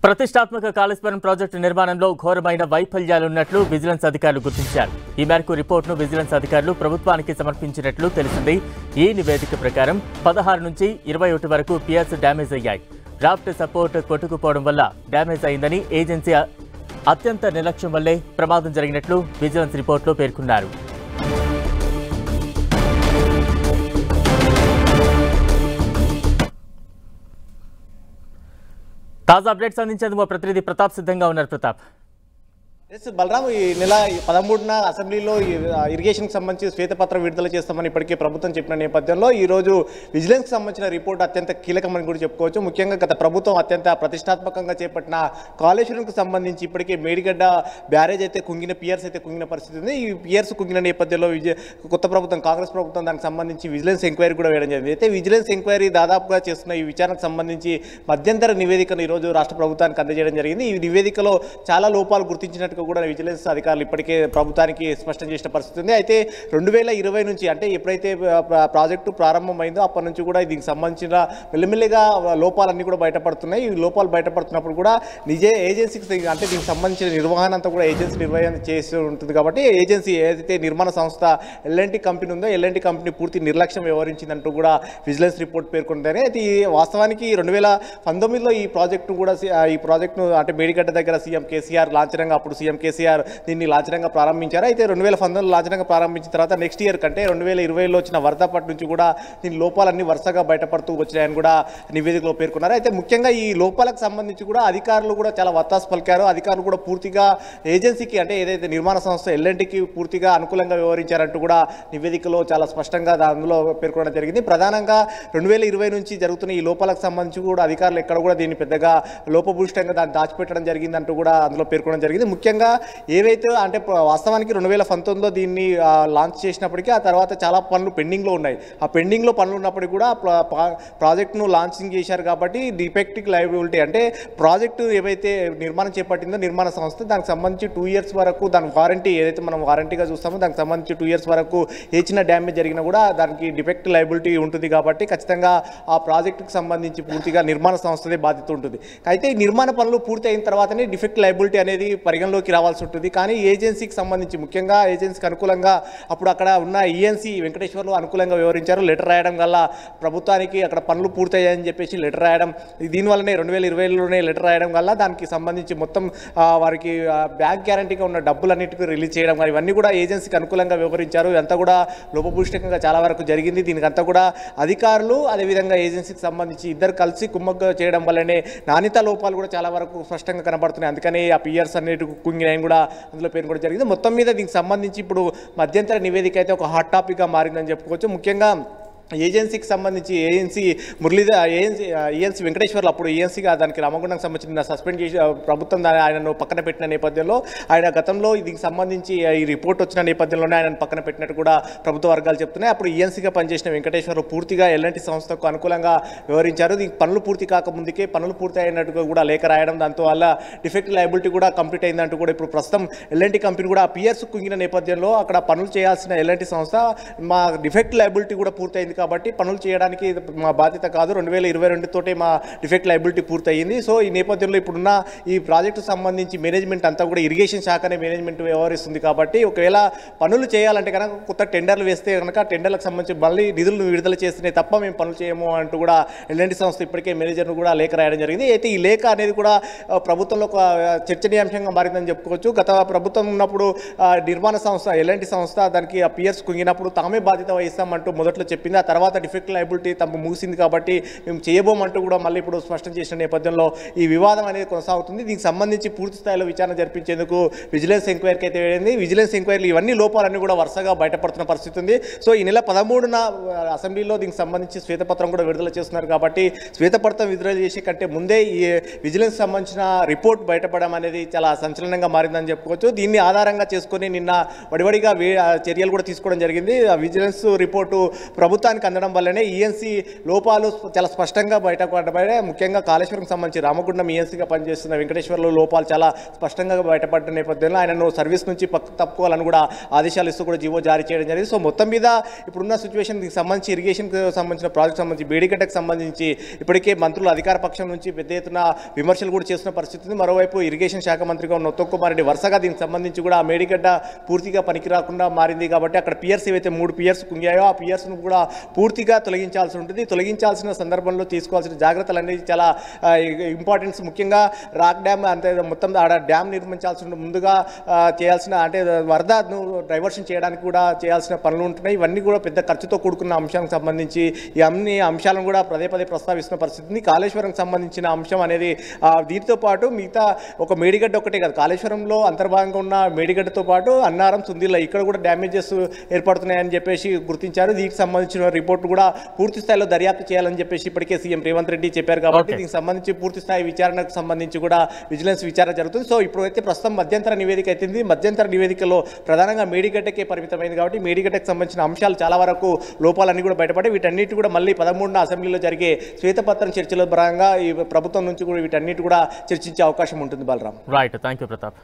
ప్రతిష్టాత్మక కాళేశ్వరం ప్రాజెక్టు నిర్మాణంలో ఘోరమైన వైఫల్యాలున్నట్లు విజిలెన్స్ అధికారులు గుర్తించారు. ఈ మేరకు రిపోర్టును విజిలెన్స్ అధికారులు ప్రభుత్వానికి సమర్పించినట్లు తెలిసింది. ఈ నివేదిక ప్రకారం 16 నుంచి 21 వరకు పియర్స్ డ్యామేజ్ అయ్యాయి. రాఫ్ట్ సపోర్ట్ కొట్టుకుపోవడం వల్ల డ్యామేజ్ అయిందని ఏజెన్సీ అత్యంత నిర్లక్ష్యం వల్లే ప్రమాదం జరిగినట్లు విజిలెన్స్ రిపోర్టులో పేర్కొన్నారు. తాజా అప్డేట్స్ అందించేందుకు మా ప్రతినిధి ప్రతాప్ సిద్ధంగా ఉన్నారు. ప్రతాప్, బలరాం, ఈ నెల 13న అసెంబ్లీలో ఇరిగేషన్కి సంబంధించి శ్వేతపత్రం విడుదల చేస్తామని ఇప్పటికే ప్రభుత్వం చెప్పిన నేపథ్యంలో ఈరోజు విజిలెన్స్కి సంబంధించిన రిపోర్ట్ అత్యంత కీలకమని కూడా చెప్పుకోవచ్చు. ముఖ్యంగా గత ప్రభుత్వం అత్యంత ప్రతిష్టాత్మకంగా చేపట్టిన కాళేశ్వరంకు సంబంధించి ఇప్పటికే మేడిగడ్డ బ్యారేజ్ అయితే కుంగిన, పియర్స్ అయితే కుంగిన పరిస్థితి ఉంది. ఈ పియర్స్ కుంగిన నేపథ్యంలో కొత్త ప్రభుత్వం, కాంగ్రెస్ ప్రభుత్వం దానికి సంబంధించి విజిలెన్స్ ఎంక్వైరీ కూడా వేయడం జరిగింది. అయితే విజిలెన్స్ ఎంక్వైరీ దాదాపుగా చేస్తున్న ఈ విచారణకు సంబంధించి మధ్యంతర నివేదికను ఈరోజు రాష్ట్ర ప్రభుత్వానికి అందజేయడం జరిగింది. ఈ నివేదికలో చాలా లోపాలు గుర్తించినట్టు కూడా విజిలెన్స్ అధికారులు ఇప్పటికే ప్రభుత్వానికి స్పష్టం చేసిన పరిస్థితి ఉంది. అయితే 2020 నుంచి, అంటే ఎప్పుడైతే ప్రాజెక్టు ప్రారంభమైందో అప్పటి నుంచి కూడా దీనికి సంబంధించిన మెల్లిమెల్లిగా లోపాలన్నీ కూడా బయటపడుతున్నాయి. ఈ లోపాలు బయటపడుతున్నప్పుడు కూడా ఏజెన్సీకి, అంటే దీనికి సంబంధించిన నిర్వహణ అంతా కూడా ఏజెన్సీ నిర్వహణ చేస్తూ ఉంటుంది. కాబట్టి ఏజెన్సీ ఏదైతే నిర్మాణ సంస్థ ఎల్ఎన్టీ కంపెనీ ఉందో ఎల్ఎన్టీ కంపెనీ పూర్తి నిర్లక్ష్యం వ్యవహరించిందంటూ కూడా విజిలెన్స్ రిపోర్ట్ పేర్కొంటారు. అయితే ఈ వాస్తవానికి 2019లో ఈ ప్రాజెక్టును అంటే మేడిగడ్డ దగ్గర సీఎం కేసీఆర్ లాంఛనంగా, అప్పుడు సీఎం కేసీఆర్ దీన్ని లాంఛనంగా ప్రారంభించారు. అయితే 2019లో లాంఛనంగా ప్రారంభించిన తర్వాత నెక్స్ట్ ఇయర్ కంటే 2020లో వచ్చిన వరదపటి నుంచి కూడా దీని లోపాలన్నీ వరుసగా బయటపడుతూ వచ్చాయని కూడా నివేదికలో పేర్కొన్నారు. అయితే ముఖ్యంగా ఈ లోపాలకు సంబంధించి కూడా అధికారులు కూడా చాలా వత్తాసు పలికారు. అధికారులు కూడా పూర్తిగా ఏజెన్సీకి, అంటే ఏదైతే నిర్మాణ సంస్థ ఎల్ఎన్టీకి పూర్తిగా అనుకూలంగా వ్యవహరించారంటూ కూడా నివేదికలో చాలా స్పష్టంగా అందులో పేర్కొనడం జరిగింది. ప్రధానంగా 2020 నుంచి జరుగుతున్న ఈ లోపాలకు సంబంధించి కూడా అధికారులు ఎక్కడ కూడా దీన్ని పెద్దగా లోపభూయిష్టంగా దాన్ని దాచిపెట్టడం జరిగిందంటూ కూడా అందులో పేర్కొనడం జరిగింది. ముఖ్యంగా ఏవైతే, అంటే వాస్తవానికి 2019లో దీన్ని లాంచ్ చేసినప్పటికీ ఆ తర్వాత చాలా పనులు పెండింగ్లో ఉన్నాయి. ఆ పెండింగ్లో పనులు ఉన్నప్పటికీ కూడా ప్రాజెక్టును లాంచింగ్ చేశారు. కాబట్టి డిఫెక్టివ్ లయబిలిటీ, అంటే ప్రాజెక్టు ఏవైతే నిర్మాణం చేపట్టిందో నిర్మాణ సంస్థ, దానికి సంబంధించి 2 years వరకు దాని వారంటీ, ఏదైతే మనం వారంటీగా చూస్తామో దానికి సంబంధించి 2 years వరకు ఏ చిన్న డ్యామేజ్ జరిగినా కూడా దానికి డిఫెక్ట్ లయబిలిటీ ఉంటుంది. కాబట్టి ఖచ్చితంగా ఆ ప్రాజెక్టుకు సంబంధించి పూర్తిగా నిర్మాణ సంస్థదే బాధ్యత ఉంటుంది. అయితే ఈ నిర్మాణ పనులు పూర్తి అయిన తర్వాతనే డిఫెక్ట్ లయబిలిటీ అనేది పరిగణలోకి రావాల్సి ఉంటుంది. కానీ ఏజెన్సీకి సంబంధించి, ముఖ్యంగా ఏజెన్సీకి అనుకూలంగా అప్పుడు అక్కడ ఉన్న ఈఎన్సీ వెంకటేశ్వర్లు అనుకూలంగా వ్యవహరించారు. లెటర్ రాయడం వల్ల ప్రభుత్వానికి అక్కడ పనులు పూర్తయ్యాయని చెప్పేసి లెటర్ రాయడం, దీనివల్లనే 2020లోనే లెటర్ రాయడం వల్ల దానికి సంబంధించి మొత్తం వారికి బ్యాంక్ గ్యారంటీగా ఉన్న డబ్బులన్నిటికీ రిలీజ్ చేయడం, కానీ ఇవన్నీ కూడా ఏజెన్సీకి అనుకూలంగా వ్యవహరించారు. ఇదంతా కూడా లోపభూయిష్టంగా చాలా వరకు జరిగింది. దీనికంతా కూడా అధికారులు అదేవిధంగా ఏజెన్సీకి సంబంధించి ఇద్దరు కలిసి కుమ్మక్క చేయడం వల్లనే నాణ్యత లోపాలు కూడా చాలా వరకు స్పష్టంగా కనబడుతున్నాయి. అందుకని ఆ పియర్స్ అన్నిటి కుంగినాయని కూడా అందులో పేరు కూడా జరిగింది. మొత్తం మీద దీనికి సంబంధించి ఇప్పుడు మధ్యంతర నివేదిక అయితే ఒక హాట్ టాపిక్గా మారిందని చెప్పుకోవచ్చు. ముఖ్యంగా ఏజెన్సీకి సంబంధించి ఈఎన్సీ వెంకటేశ్వర్లు, అప్పుడు ఈఎన్సీగా దానికి రామగుండంకి సంబంధించిన సస్పెండ్ చేసి ప్రభుత్వం ఆయనను పక్కన పెట్టిన నేపథ్యంలో, ఆయన గతంలో దీనికి సంబంధించి ఈ రిపోర్ట్ వచ్చిన నేపథ్యంలోనే ఆయనను పక్కన పెట్టినట్టు కూడా ప్రభుత్వ వర్గాలు చెప్తున్నాయి. అప్పుడు ఈఎన్సీగా పనిచేసిన వెంకటేశ్వర్లు పూర్తిగా ఎల్ఎన్టీ సంస్థకు అనుకూలంగా వ్యవహరించారు. దీనికి పనులు పూర్తి కాకముందుకే పనులు పూర్తి అయినట్టుగా కూడా లేఖ రాయడం, దాంతో వల్ల డిఫెక్ట్ లయబిలిటీ కూడా కంప్లీట్ అయిందంటూ కూడా ఇప్పుడు ప్రస్తుతం ఎల్ఎన్టీ కంపెనీ కూడా పియర్స్ కుంగిన నేపథ్యంలో అక్కడ పనులు చేయాల్సిన ఎల్ఎన్టీ సంస్థ మా డిఫెక్ట్ లయబిలిటీ కూడా పూర్తయింది కాబట్టి పనులు చేయడానికి మా బాధ్యత కాదు, 2022 తోటే మా డిఫెక్ట్ లయబిలిటీ పూర్తయింది. సో ఈ నేపథ్యంలో ఇప్పుడున్న ఈ ప్రాజెక్టు సంబంధించి మేనేజ్మెంట్ అంతా కూడా ఇరిగేషన్ శాఖనే మేనేజ్మెంట్ వ్యవహరిస్తుంది. కాబట్టి ఒకవేళ పనులు చేయాలంటే కనుక కొత్త టెండర్లు వేస్తే కనుక టెండర్లకు సంబంధించి మళ్ళీ నిధులను విడుదల చేస్తేనే తప్ప మేము పనులు చేయము అంటూ కూడా ఎల్ఎన్టీ సంస్థ ఇప్పటికే మేనేజర్ను కూడా లేఖ రాయడం జరిగింది. అయితే ఈ లేఖ అనేది కూడా ప్రభుత్వంలో ఒక చర్చనీయాంశంగా మారిందని చెప్పుకోవచ్చు. గత ప్రభుత్వం ఉన్నప్పుడు నిర్మాణ సంస్థ ఎల్ఎన్టీ సంస్థ దానికి ఆ పియర్స్ కుంగినప్పుడు తామే బాధ్యత వహిస్తామంటూ మొదట్లో చెప్పింది. ఆ తర్వాత డిఫెక్ట్ లయబిలిటీ తమకు ముగిసింది కాబట్టి మేము చేయబోమంటూ కూడా మళ్ళీ ఇప్పుడు స్పష్టం చేసిన నేపథ్యంలో ఈ వివాదం అనేది కొనసాగుతుంది. దీనికి సంబంధించి పూర్తి స్థాయిలో విచారణ జరిపించేందుకు విజిలెన్స్ ఎంక్వైరీకి అయితే వేయండి. విజిలెన్స్ ఎంక్వైరీలు ఇవన్నీ లోపాలన్నీ కూడా వరుసగా బయటపడుతున్న పరిస్థితి ఉంది. సో ఈ నెల 13న అసెంబ్లీలో దీనికి సంబంధించి శ్వేతపత్రం కూడా విడుదల చేస్తున్నారు. కాబట్టి శ్వేతపత్రం విడుదల చేసే కంటే ముందే ఈ విజిలెన్స్ సంబంధించిన రిపోర్ట్ బయటపడడం అనేది చాలా సంచలనంగా మారిందని చెప్పుకోవచ్చు. దీన్ని ఆధారంగా చేసుకొని నిన్న వడివడిగా చర్యలు కూడా తీసుకోవడం జరిగింది. విజిలెన్స్ రిపోర్టు ప్రభుత్వానికి ప్రభుత్వానికి అందడం వల్లనే ఈఎన్సీ లోపాలు చాలా స్పష్టంగా బయటపడ్డాయి. ముఖ్యంగా కాళేశ్వరంకి సంబంధించి రామగుండం ఈఎన్సీగా పనిచేస్తున్న వెంకటేశ్వర్లు లోపాలు చాలా స్పష్టంగా బయటపడ్డ నేపథ్యంలో ఆయనను సర్వీస్ నుంచి తప్పుకోవాలని కూడా ఆదేశాలు ఇస్తూ కూడా జీవో జారీ చేయడం జరిగింది. సో మొత్తం మీద ఇప్పుడున్న సిచ్యువేషన్కి సంబంధించి ఇరిగేషన్కి సంబంధించిన ప్రాజెక్ట్ సంబంధించి మేడిగడ్డకు సంబంధించి ఇప్పటికే మంత్రులు అధికార పక్షం నుంచి పెద్ద ఎత్తున విమర్శలు కూడా చేస్తున్న పరిస్థితి ఉంది. మరోవైపు ఇరిగేషన్ శాఖ మంత్రిగా ఉన్న ఉత్తమ్ కుమార్ రెడ్డి వరుసగా దీనికి సంబంధించి కూడా మేడిగడ్డ పూర్తిగా పనికి రాకుండా మారింది కాబట్టి అక్కడ పియర్స్ ఏవైతే 3 పియర్స్ కుంగాయో ఆ పియర్స్ను కూడా పూర్తిగా తొలగించాల్సి ఉంటుంది. తొలగించాల్సిన సందర్భంలో తీసుకోవాల్సిన జాగ్రత్తలు అనేది చాలా ఇంపార్టెన్స్. ముఖ్యంగా రాక్ డ్యామ్ అంటే మొత్తం ఆడ డ్యామ్ నిర్మించాల్సిన ముందుగా చేయాల్సిన అంటే వరదను డైవర్షన్ చేయడానికి కూడా చేయాల్సిన పనులు ఉంటున్నాయి. ఇవన్నీ కూడా పెద్ద ఖర్చుతో కూడుకున్న అంశానికి సంబంధించి ఈ అన్ని అంశాలను కూడా పదే ప్రస్తావిస్తున్న పరిస్థితి. కాళేశ్వరంకి సంబంధించిన అంశం అనేది దీంతో పాటు మిగతా ఒక మేడిగడ్డ ఒకటే కాదు, కాళేశ్వరంలో అంతర్భాగంగా ఉన్న మేడిగడ్డతో పాటు అన్నారం, సుందిల్ల ఇక్కడ కూడా డ్యామేజెస్ ఏర్పడుతున్నాయని చెప్పేసి గుర్తించారు. దీనికి సంబంధించిన రిపోర్ట్ కూడా పూర్తి స్థాయిలో దర్యాప్తు చేయాలని చెప్పేసి ఇప్పటికే సీఎం రేవంత్ రెడ్డి చెప్పారు కాబట్టి దీనికి సంబంధించి పూర్తి స్థాయి విచారణకు సంబంధించి కూడా విజిలెన్స్ విచారణ జరుగుతుంది. సో ఇప్పుడైతే ప్రస్తుతం మధ్యంతర నివేదిక అవుతుంది. మధ్యంతర నివేదికలో ప్రధానంగా మేడిగడ్డకే పరిమితమైంది కాబట్టి మేడిగడ్డకు సంబంధించిన అంశాలు చాలా వరకు లోపాలన్నీ కూడా బయటపడి వీటన్నిటి కూడా మళ్ళీ 13న అసెంబ్లీలో జరిగే శ్వేతపత్రం చర్చల భాగంగా ఈ ప్రభుత్వం నుంచి కూడా వీటన్నిటి కూడా చర్చించే అవకాశం ఉంటుంది. Balram. Right, thank you Pratap.